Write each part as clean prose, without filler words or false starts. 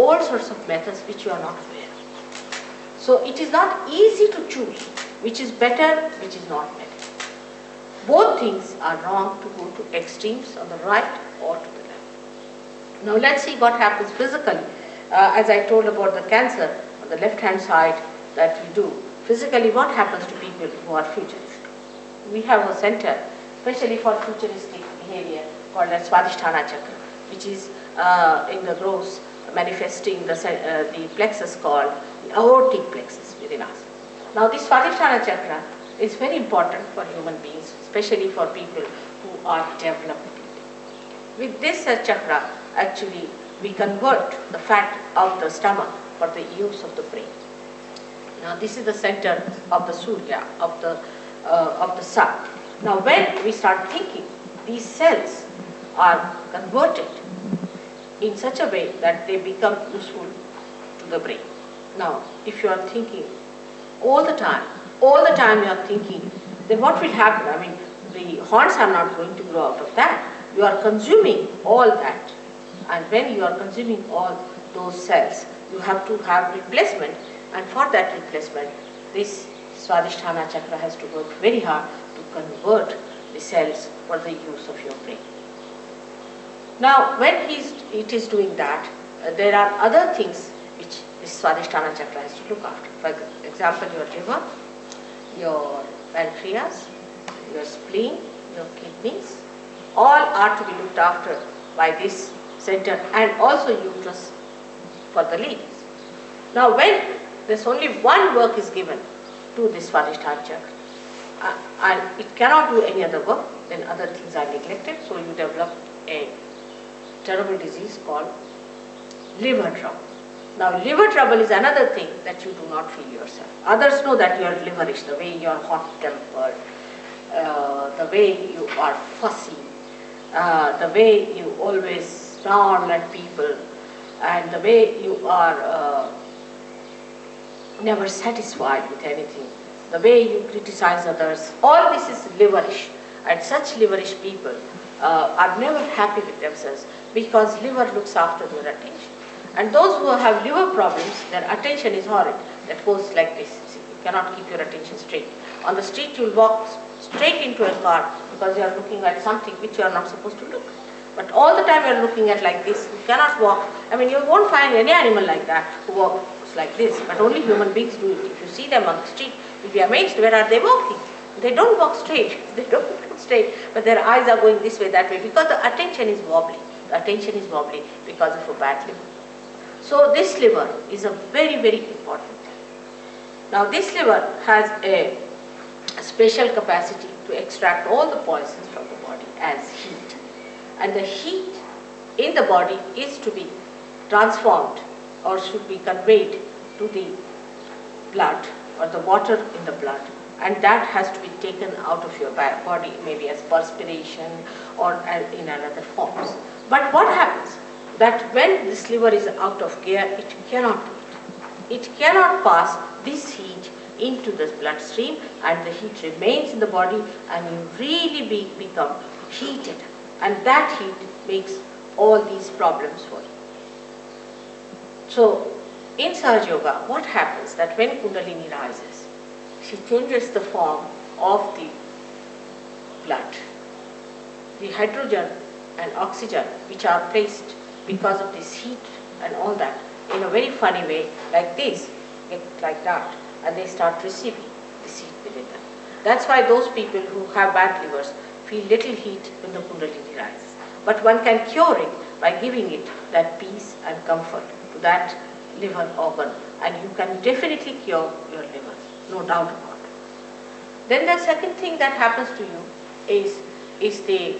all sorts of methods which you are not aware of. So it is not easy to choose which is better, which is not better. Both things are wrong to go to extremes on the right or to the left. Now let's see what happens physically. As I told about the cancer on the left hand side that we do. Physically, what happens to people who are futuristic? We have a center especially for futuristic behavior called as Swadhisthana chakra, which is in the gross manifesting the plexus called the aortic plexus within us. Now this Swadhisthana chakra is very important for human beings, especially for people who are developing. With this chakra, actually, we convert the fat of the stomach for the use of the brain. Now this is the center of the Surya, of the sun. Now when we start thinking, these cells are converted in such a way that they become useful to the brain. Now if you are thinking all the time you are thinking, then what will happen? I mean, the horns are not going to grow out of that. You are consuming all that. And when you are consuming all those cells, you have to have replacement. And for that replacement, this Swadhisthana chakra has to work very hard to convert the cells for the use of your brain. Now, when it is doing that, there are other things which this Swadhisthana chakra has to look after. For example, your liver, your pancreas, your spleen, your kidneys, all are to be looked after by this center, and also uterus for the ladies. Now when there's only one work is given to this Swadhisthana chakra, and it cannot do any other work, then other things are neglected, so you develop a terrible disease called liver trouble. Now liver trouble is another thing that you do not feel yourself. Others know that you are liverish, the way you are hot-tempered, the way you are fussy, the way you always snarl at people, and the way you are never satisfied with anything, the way you criticize others. All this is liverish, and such liverish people are never happy with themselves because liver looks after their attention. And those who have liver problems, their attention is horrid. That goes like this. You cannot keep your attention straight. On the street you will walk straight into a car because you are looking at something which you are not supposed to look. But all the time you are looking at like this. You cannot walk. I mean, you won't find any animal like that who walks like this. But only human beings do it. If you see them on the street, you'll be amazed. Where are they walking? They don't walk straight. They don't walk straight. But their eyes are going this way, that way, because the attention is wobbly. The attention is wobbly because of a bad liver. So this liver is a very, very important thing. Now this liver has a special capacity to extract all the poisons from the body as heat. And the heat in the body is to be transformed or should be conveyed to the blood or the water in the blood. And that has to be taken out of your body, maybe as perspiration or in another forms. But what happens? That when this liver is out of gear, it cannot do it. It cannot pass this heat into the bloodstream, and the heat remains in the body, and you really become heated. And that heat makes all these problems for you. So, in Sahaja Yoga, what happens that when Kundalini rises, she changes the form of the blood. The hydrogen and oxygen which are placed because of this heat and all that, in a very funny way, like this, like that, and they start receiving this heat within them. That's why those people who have bad livers feel little heat when the Kundalini rises. But one can cure it by giving it that peace and comfort to that liver organ, and you can definitely cure your liver, no doubt about it. Then the second thing that happens to you is the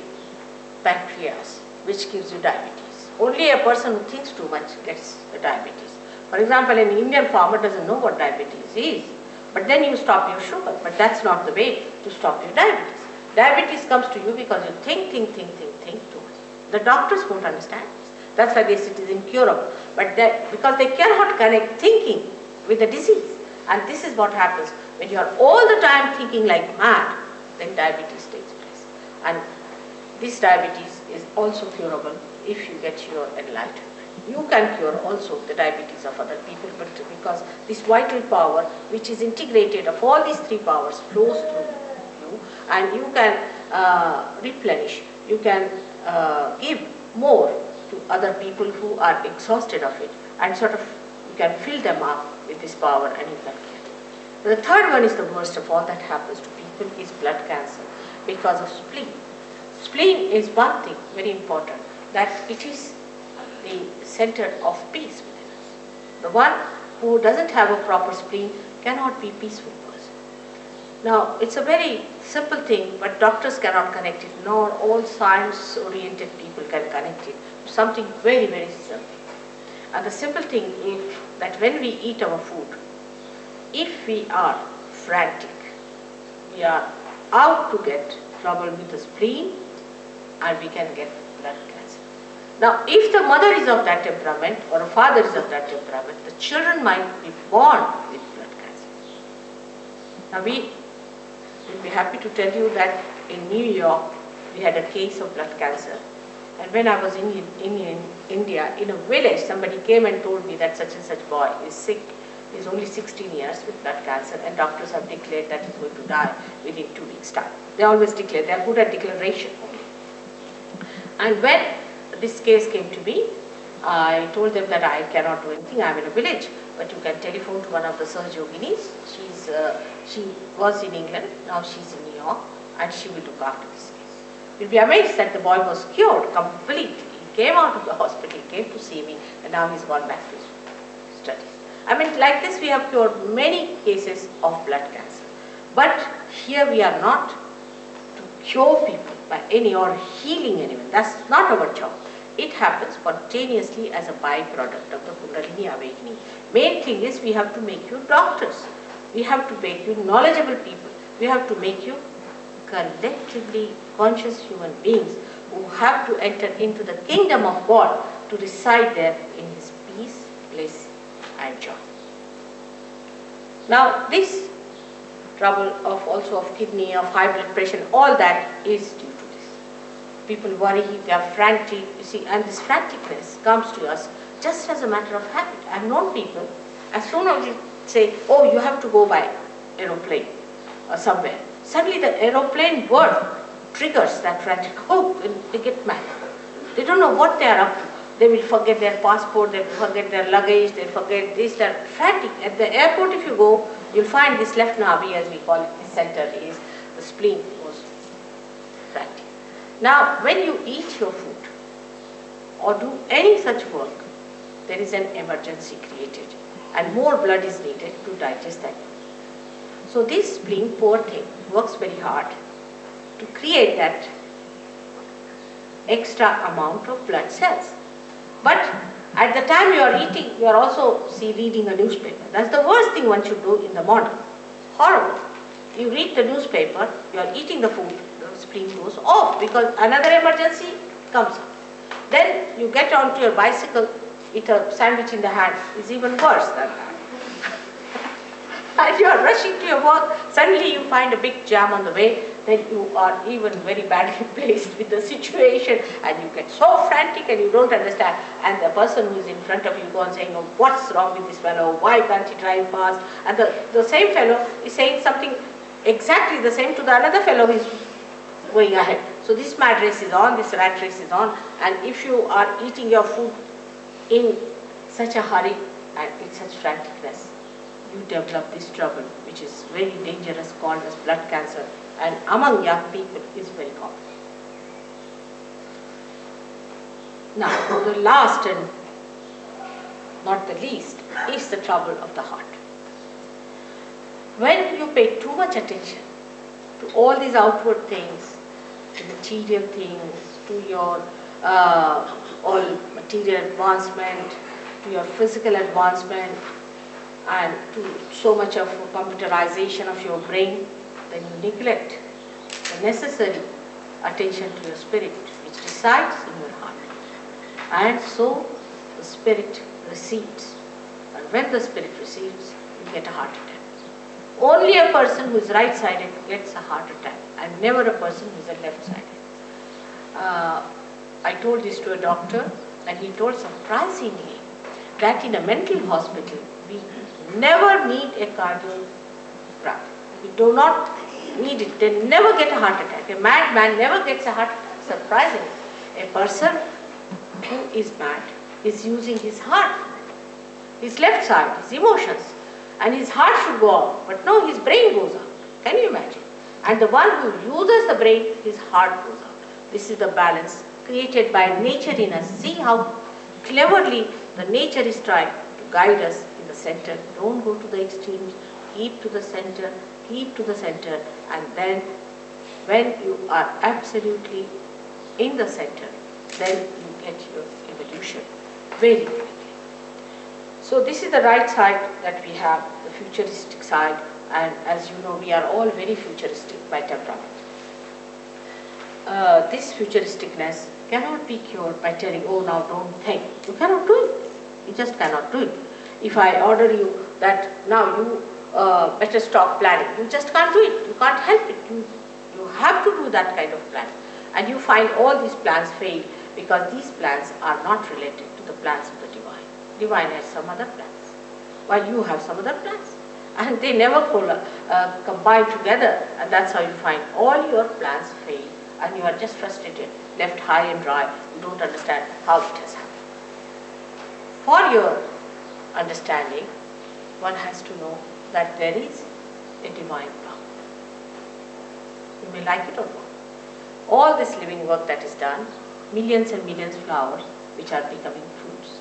pancreas, which gives you diabetes. Only a person who thinks too much gets the diabetes. For example, an Indian farmer doesn't know what diabetes is, but then you stop your sugar. But that's not the way to stop your diabetes. Diabetes comes to you because you think too much. The doctors won't understand this. That's why they say it is incurable. But because they cannot connect thinking with the disease. And this is what happens when you are all the time thinking like mad, then diabetes takes place. And this diabetes is also curable if you get your enlightenment. You can cure also the diabetes of other people, but because this vital power, which is integrated of all these three powers, flows through you, and you can replenish, you can give more to other people who are exhausted of it, and sort of you can fill them up with this power, and you can cure. The third one is the worst of all that happens to people is blood cancer because of spleen. Spleen is one thing very important, that it is the center of peace within us. The one who doesn't have a proper spleen cannot be a peaceful person. Now, it's a very simple thing, but doctors cannot connect it, nor all science-oriented people can connect it to something very, very simple. And the simple thing is that when we eat our food, if we are frantic, we are out to get trouble with the spleen, and we can get blood cancer. Now, if the mother is of that temperament or a father is of that temperament, the children might be born with blood cancer. Now, we will be happy to tell you that in New York, we had a case of blood cancer. And when I was in India, in a village, somebody came and told me that such and such boy is sick. He's only 16 years with blood cancer, and doctors have declared that he's going to die within 2 weeks' time. They always declare, they are good at declaration only. And when this case came to me, I told them that I cannot do anything, I'm in a village, but you can telephone to one of the Saj Yoginis. She was in England, now she's in New York, and she will look after this case. You'll be amazed that the boy was cured completely. He came out of the hospital, he came to see me, and now he's gone back to his studies. I mean, like this we have cured many cases of blood cancer. But here we are not to cure people by any or healing anyone. That's not our job. It happens spontaneously as a byproduct of the Kundalini awakening. Main thing is we have to make you doctors. We have to make you knowledgeable people. We have to make you collectively conscious human beings who have to enter into the kingdom of God to reside there in His peace, bliss, and joy. Now, this trouble of also of kidney, of high blood pressure, all that is due to this. People worry, they are frantic, you see, and this franticness comes to us just as a matter of habit. I have known people, as soon as you say, oh, you have to go by aeroplane or somewhere, suddenly the aeroplane word triggers that frantic, oh, they get mad. They don't know what they are up to. They will forget their passport, they will forget their luggage, they will forget this, that. Frantic. At the airport, if you go, you'll find this left nabi, as we call it, the center is, the spleen was frantic. Now, when you eat your food or do any such work, there is an emergency created and more blood is needed to digest that food. So this spleen, poor thing, works very hard to create that extra amount of blood cells. But at the time you are eating, you are also reading a newspaper. That's the worst thing one should do in the morning. Horrible. You read the newspaper, you are eating the food, the spleen goes off because another emergency comes up. Then you get onto your bicycle with a sandwich in the hand, is even worse than that. And you are rushing to your work, suddenly you find a big jam on the way, then you are even very badly placed with the situation and you get so frantic and you don't understand. And the person who is in front of you goes on saying, oh, what's wrong with this fellow? Why can't he drive fast? And the same fellow is saying something exactly the same to the another fellow who is going ahead. So this mad race is on, this rat race is on, and if you are eating your food in such a hurry and in such franticness, you develop this trouble which is very dangerous called as blood cancer, and among young people is very common. Now, the last and not the least is the trouble of the heart. When you pay too much attention to all these outward things, to material things, to your all material advancement, to your physical advancement, and to so much of computerization of your brain, then you neglect the necessary attention to your spirit which resides in your heart. And so the spirit receives. And when the spirit receives, you get a heart attack. Only a person who is right-sided gets a heart attack, and never a person who is a left-sided. I told this to a doctor And he told surprisingly that in a mental hospital, we never need a cardiogram. We do not need it. They never get a heart attack. A mad man never gets a heart attack. Surprisingly, a person who is mad is using his heart, his left side, his emotions, and his heart should go out. But no, his brain goes out. Can you imagine? And the one who uses the brain, his heart goes out. This is the balance created by nature in us. See how cleverly the nature is trying to guide us in the center. Don't go to the extremes. Keep to the center. Keep to the center. And then when you are absolutely in the center, then you get your evolution very quickly. So this is the right side that we have, the futuristic side. And as you know, we are all very futuristic by temperament. This futuristicness cannot be cured by telling, oh, now don't think. You cannot do it. You just cannot do it. If I order you that now you better stop planning, you just can't do it. You can't help it. You have to do that kind of plan. And you find all these plans fail because these plans are not related to the plans of the divine. Divine has some other plans, while you have some other plans. And they never combine together, and that's how you find all your plans fail, and you are just frustrated, left high and dry. You don't understand how it has happened. For your understanding, one has to know that there is a divine power. You may like it or not. All this living work that is done, millions and millions of flowers which are becoming fruits,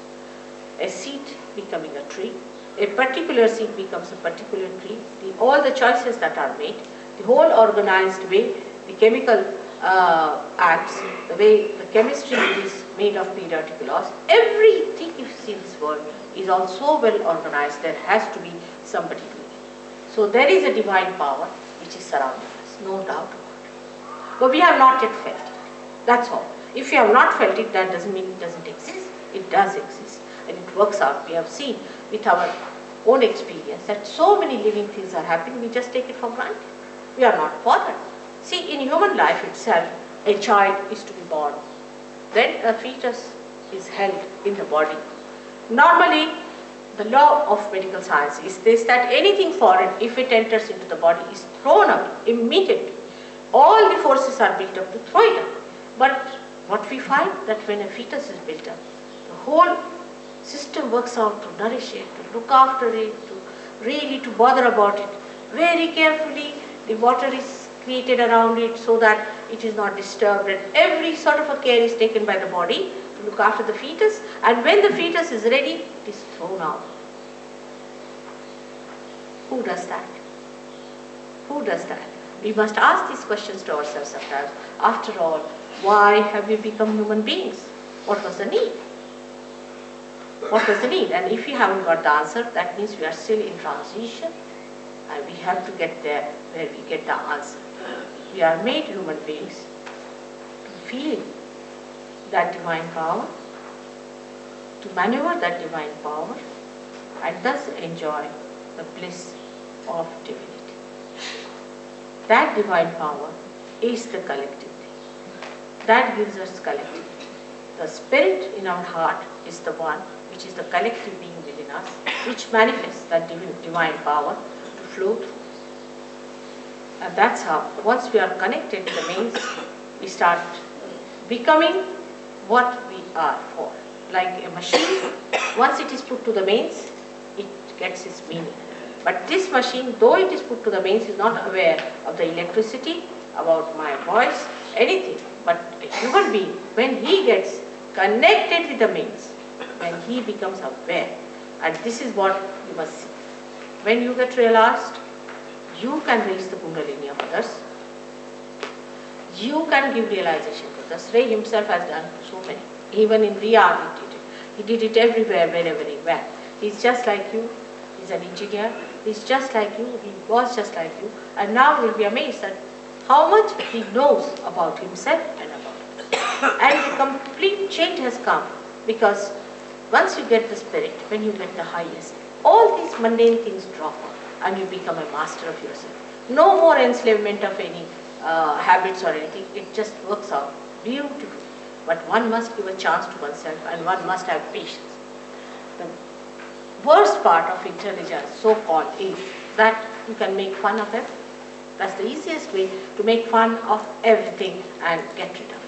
a seed becoming a tree, a particular seed becomes a particular tree, all the choices that are made, the whole organized way, the chemical acts, the way the chemistry is made of periodic laws, everything if you see this world is all so well organized, there has to be somebody doing it. So there is a divine power which is surrounding us, no doubt about it. But we have not yet felt it. That's all. If you have not felt it, that doesn't mean it doesn't exist. It does exist. And it works out. We have seen with our own experience that so many living things are happening, we just take it for granted. We are not bothered. See, in human life itself, a child is to be born. Then a fetus is held in the body. Normally, the law of medical science is this, that anything foreign, if it enters into the body, is thrown out immediately. All the forces are built up to throw it out. But what we find, that when a fetus is built up, the whole system works out to nourish it, to look after it, to really to bother about it. Very carefully, the water is created around it so that it is not disturbed, and every sort of a care is taken by the body to look after the fetus, and when the fetus is ready, it is thrown out. Who does that? Who does that? We must ask these questions to ourselves sometimes. After all, why have we become human beings? What was the need? What was the need? And if we haven't got the answer, that means we are still in transition, and we have to get there where we get the answer. We are made human beings to feel that divine power, to maneuver that divine power, and thus enjoy the bliss of divinity. That divine power is the collective thing. That gives us collective. The spirit in our heart is the one which is the collective being within us, which manifests that divine power to flow through. And that's how, once we are connected to the mains, we start becoming what we are for. Like a machine, once it is put to the mains, it gets its meaning. But this machine, though it is put to the mains, is not aware of the electricity, about my voice, anything. But a human being, when he gets connected with the mains, when he becomes aware, and this is what you must see. When you get realized, you can raise the Kundalini of others. You can give realization to others. Ray himself has done so many. Even in Riyadh he did it. He did it everywhere, wherever he went. He's just like you. He's an engineer. He's just like you. He was just like you. And now you'll be amazed at how much he knows about himself and about others. And a complete change has come, because once you get the spirit, when you get the highest, all these mundane things drop off and you become a master of yourself. No more enslavement of any habits or anything. It just works out beautifully. but one must give a chance to oneself and one must have patience. The worst part of intelligence, so-called, is that you can make fun of everything. That's the easiest way to make fun of everything and get rid of it.